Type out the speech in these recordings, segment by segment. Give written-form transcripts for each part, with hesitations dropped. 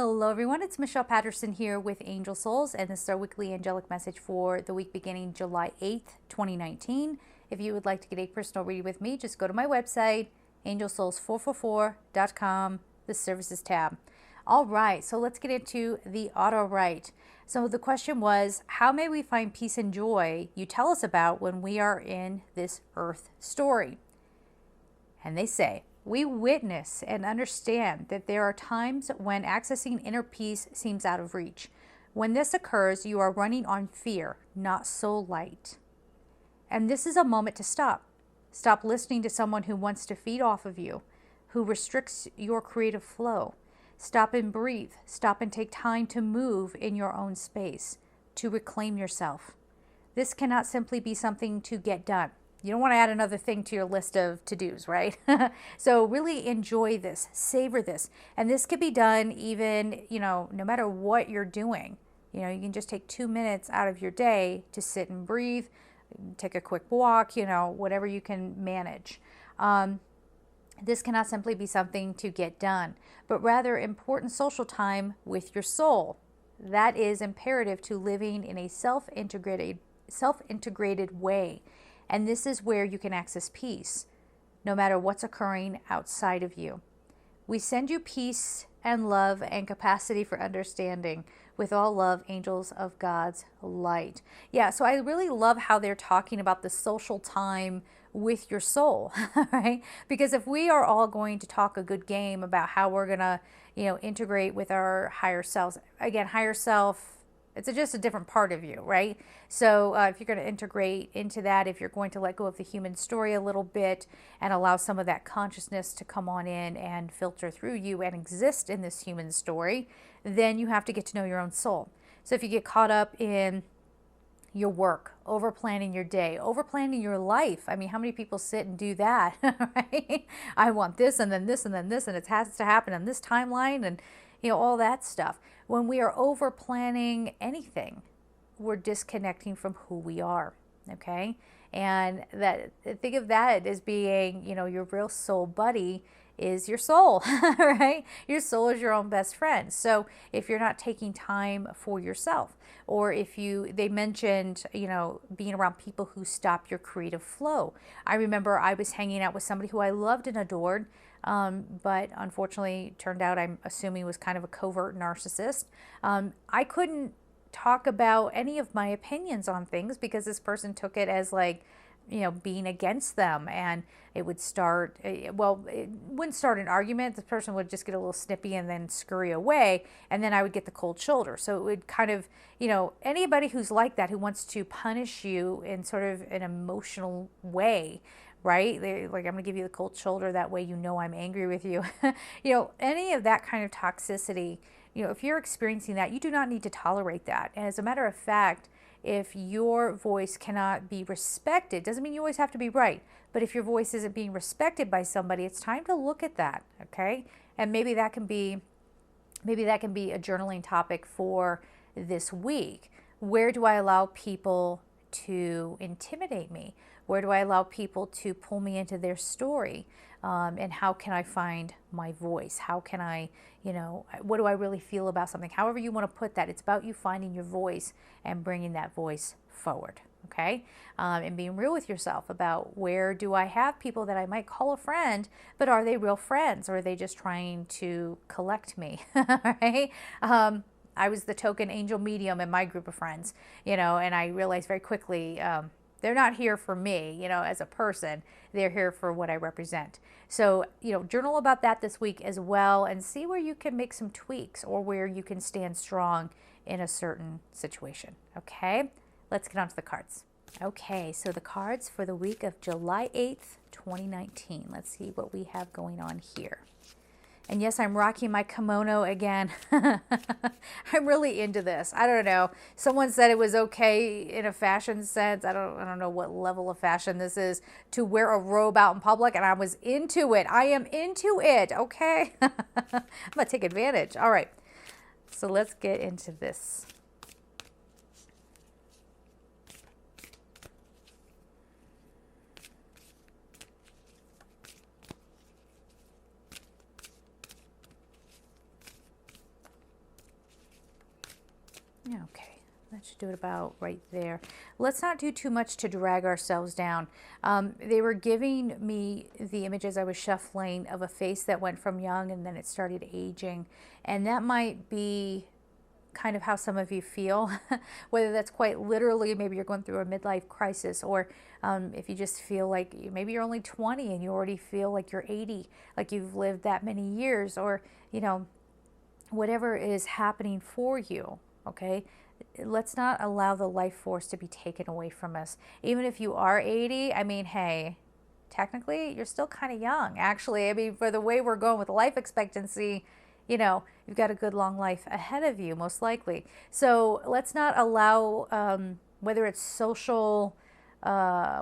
Hello everyone, it's Michelle Patterson here with Angel Souls, and this is our weekly angelic message for the week beginning July 8th, 2019. If you would like to get a personal reading with me, just go to my website, angelsouls444.com, the services tab. All right, so let's get into the auto write. So the question was, how may we find peace and joy you tell us about when we are in this earth story? And they say, we witness and understand that there are times when accessing inner peace seems out of reach. When this occurs, you are running on fear, not soul light. And this is a moment to stop. Stop listening to someone who wants to feed off of you, who restricts your creative flow. Stop and breathe. Stop and take time to move in your own space, to reclaim yourself. This cannot simply be something to get done. You don't want to add another thing to your list of to-dos, right? So really enjoy this, savor this. And this could be done even, no matter what you're doing. You can just take 2 minutes out of your day to sit and breathe, take a quick walk, whatever you can manage. This cannot simply be something to get done, but rather important social time with your soul. That is imperative to living in a self-integrated way. And this is where you can access peace, no matter what's occurring outside of you. We send you peace and love and capacity for understanding. With all love, angels of God's light. Yeah, so I really love how they're talking about the social time with your soul, right? Because if we are all going to talk a good game about how we're going to, integrate with our higher selves, again, higher self, it's just a different part of you, right? So if you're going to integrate into that, if you're going to let go of the human story a little bit and allow some of that consciousness to come on in and filter through you and exist in this human story, then you have to get to know your own soul. So if you get caught up in your work, over planning your day, over planning your life. I mean, how many people sit and do that, right? I want this and then this and then this, and it has to happen on this timeline and all that stuff. When we are over planning anything, we're disconnecting from who we are, okay? And think of that as being, your real soul buddy is your soul, right? Your soul is your own best friend. So if you're not taking time for yourself, or if they mentioned, being around people who stop your creative flow. I remember I was hanging out with somebody who I loved and adored, but unfortunately turned out, I'm assuming, was kind of a covert narcissist. I couldn't talk about any of my opinions on things because this person took it as like, being against them, and it would start, it wouldn't start an argument. The person would just get a little snippy and then scurry away, and then I would get the cold shoulder. So it would kind of, anybody who's like that, who wants to punish you in sort of an emotional way, right? Like, I'm going to give you the cold shoulder, that way I'm angry with you. Any of that kind of toxicity, if you're experiencing that, you do not need to tolerate that. And as a matter of fact, if your voice cannot be respected, doesn't mean you always have to be right, but if your voice isn't being respected by somebody, it's time to look at that, okay? And maybe that can be a journaling topic for this week. Where do I allow people to intimidate me? Where do I allow people to pull me into their story? And how can I find my voice? How can I, what do I really feel about something? However you want to put that, it's about you finding your voice and bringing that voice forward, okay? And being real with yourself about, where do I have people that I might call a friend, but are they real friends, or are they just trying to collect me, right? I was the token angel medium in my group of friends, and I realized very quickly, they're not here for me, as a person. They're here for what I represent. So, journal about that this week as well, and see where you can make some tweaks, or where you can stand strong in a certain situation. Okay, let's get on to the cards. Okay, so the cards for the week of July 8th, 2019. Let's see what we have going on here. And yes, I'm rocking my kimono again. I'm really into this. I don't know. Someone said it was okay in a fashion sense. I don't know what level of fashion this is, to wear a robe out in public, and I was into it. I am into it, okay? I'm going to take advantage. All right. So let's get into this. Okay, that should do it about right there. Let's not do too much to drag ourselves down. They were giving me the images I was shuffling of a face that went from young and then it started aging. And that might be kind of how some of you feel, whether that's quite literally, maybe you're going through a midlife crisis, or if you just feel like maybe you're only 20 and you already feel like you're 80, like you've lived that many years, or, whatever is happening for you. Okay, let's not allow the life force to be taken away from us. Even if you are 80, I mean, hey, technically you're still kind of young. Actually, I mean, for the way we're going with life expectancy, you've got a good long life ahead of you, most likely. So let's not allow, whether it's social, what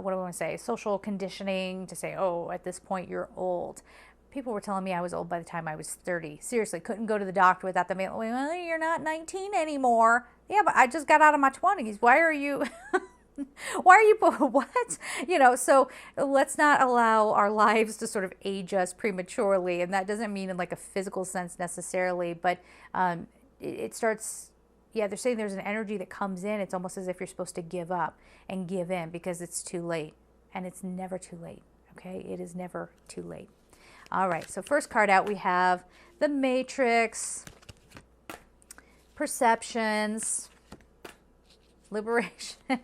do I want to say, social conditioning to say, oh, at this point you're old. People were telling me I was old by the time I was 30. Seriously, couldn't go to the doctor without them being, well, you're not 19 anymore. Yeah, but I just got out of my 20s. Why are you, what? So let's not allow our lives to sort of age us prematurely. And that doesn't mean in like a physical sense necessarily, but it starts, they're saying there's an energy that comes in. It's almost as if you're supposed to give up and give in because it's too late. And it's never too late, okay? It is never too late. All right, so first card out, we have the Matrix, Perceptions, Liberation,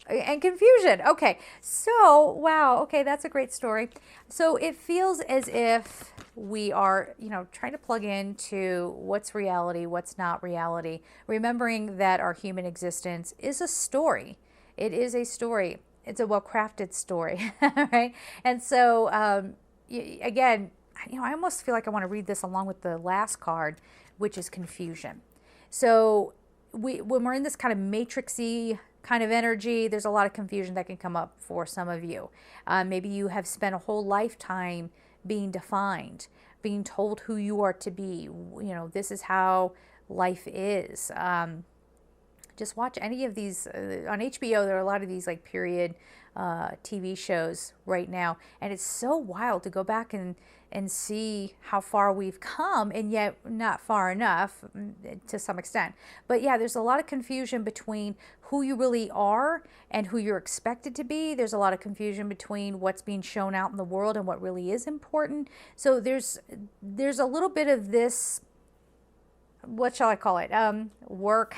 and Confusion. Okay, so, wow, okay, that's a great story. So it feels as if we are, trying to plug into what's reality, what's not reality, remembering that our human existence is a story. It is a story. It's a well-crafted story, right? And so, again, I almost feel like I want to read this along with the last card, which is Confusion. So when we're in this kind of matrixy kind of energy, there's a lot of confusion that can come up for some of you. Maybe you have spent a whole lifetime being defined, being told who you are to be. This is how life is. Just watch any of these on HBO. There are a lot of these like period TV shows right now, and it's so wild to go back and see how far we've come, and yet not far enough to some extent. But yeah, there's a lot of confusion between who you really are and who you're expected to be. There's a lot of confusion between what's being shown out in the world and what really is important. So there's a little bit of this, what shall I call it, work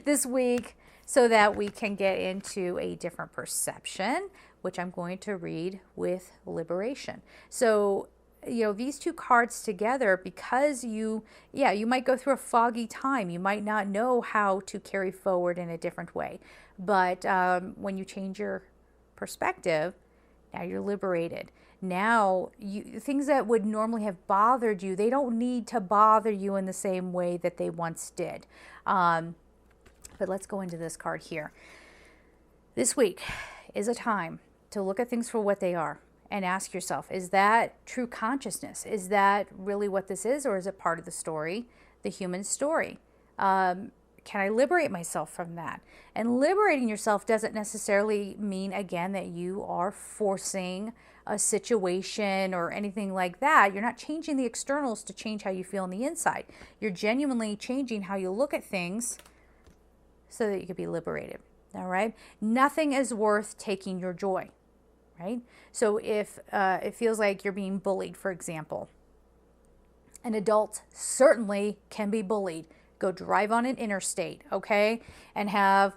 this week, so that we can get into a different perception, which I'm going to read with Liberation. So, these two cards together, because you might go through a foggy time. You might not know how to carry forward in a different way. But when you change your perspective, now you're liberated. Now, things that would normally have bothered you, they don't need to bother you in the same way that they once did. But let's go into this card here. This week is a time to look at things for what they are and ask yourself, is that true consciousness? Is that really what this is, or is it part of the story, the human story? Can I liberate myself from that? And liberating yourself doesn't necessarily mean, again, that you are forcing a situation or anything like that. You're not changing the externals to change how you feel on the inside. You're genuinely changing how you look at things so that you can be liberated. All right? Nothing is worth taking your joy, right? So if it feels like you're being bullied, for example, an adult certainly can be bullied. Go drive on an interstate, okay? And have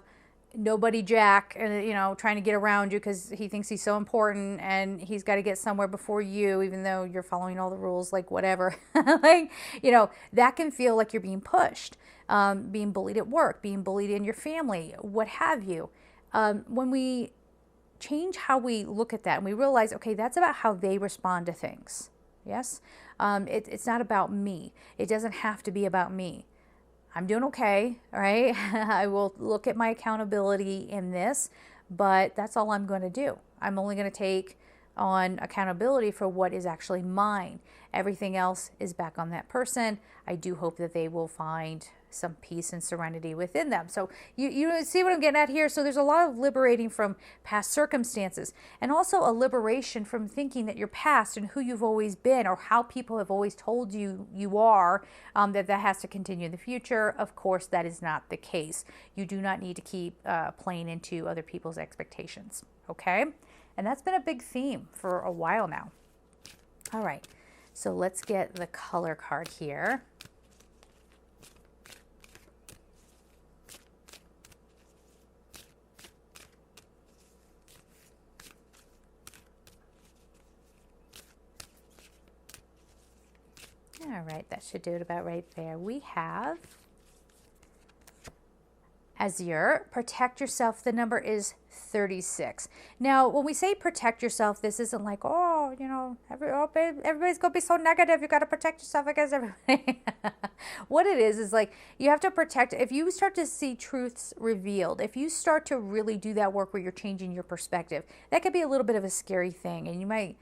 nobody jack, trying to get around you because he thinks he's so important and he's got to get somewhere before you, even though you're following all the rules, like whatever. That can feel like you're being pushed, being bullied at work, being bullied in your family, what have you. When we change how we look at that and we realize, okay, that's about how they respond to things. Yes? It's not about me. It doesn't have to be about me. I'm doing okay, all right? I will look at my accountability in this, but that's all I'm going to do. I'm only going to take on accountability for what is actually mine. Everything else is back on that person. I do hope that they will find some peace and serenity within them. So you see what I'm getting at here? So there's a lot of liberating from past circumstances, and also a liberation from thinking that your past and who you've always been or how people have always told you you are, that has to continue in the future. Of course, that is not the case. You do not need to keep playing into other people's expectations, okay? And that's been a big theme for a while now. All right, so let's get the color card here. All right, that should do it about right there. We have Azure, protect yourself. The number is 36. Now, when we say protect yourself, this isn't like, oh, you know, everybody's going to be so negative. You got to protect yourself against everybody. What it is like you have to protect. If you start to see truths revealed, if you start to really do that work where you're changing your perspective, that could be a little bit of a scary thing. And you might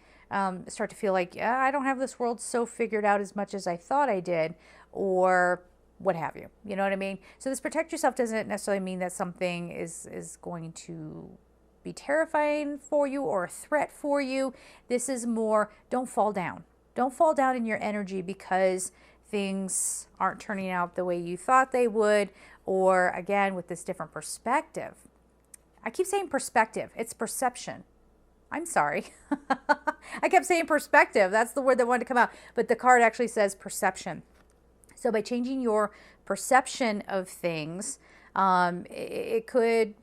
start to feel like, I don't have this world so figured out as much as I thought I did, or what have you. You know what I mean? So this protect yourself doesn't necessarily mean that something is going to be terrifying for you or a threat for you. This is more, don't fall down. Don't fall down in your energy because things aren't turning out the way you thought they would, or again, with this different perspective. I keep saying perspective. It's perception. I'm sorry. I kept saying perspective. That's the word that wanted to come out. But the card actually says perception. So by changing your perception of things, it could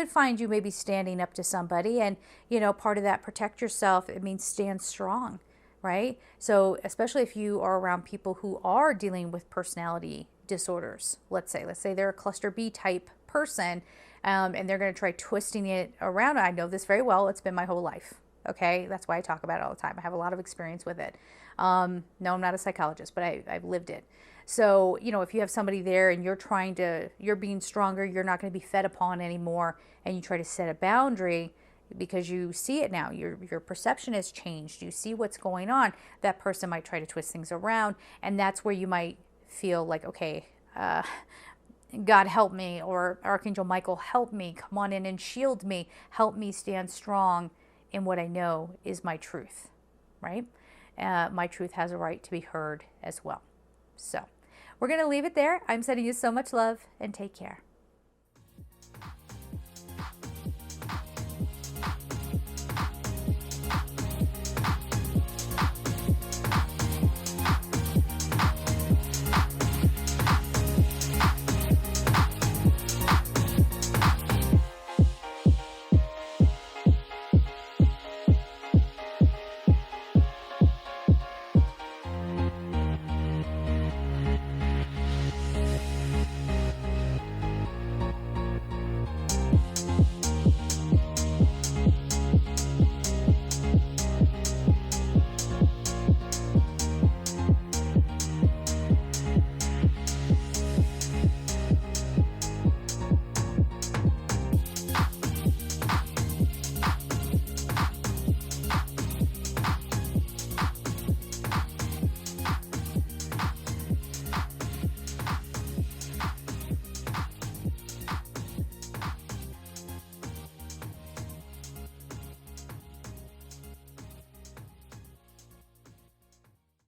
find you maybe standing up to somebody, and you know, part of that protect yourself, it means stand strong, right? So especially if you are around people who are dealing with personality disorders, let's say they're a cluster B type person, and they're going to try twisting it around. I know this very well. It's been my whole life. Okay, that's why I talk about it all the time. I have a lot of experience with it. No, I'm not a psychologist, but I've lived it. So, you know, if you have somebody there and you're being stronger, you're not going to be fed upon anymore, and you try to set a boundary because you see it now, your perception has changed, you see what's going on, that person might try to twist things around, and that's where you might feel like, okay, God help me, or Archangel Michael help me, come on in and shield me, help me stand strong in what I know is my truth, right? My truth has a right to be heard as well. So we're going to leave it there. I'm sending you so much love, and take care.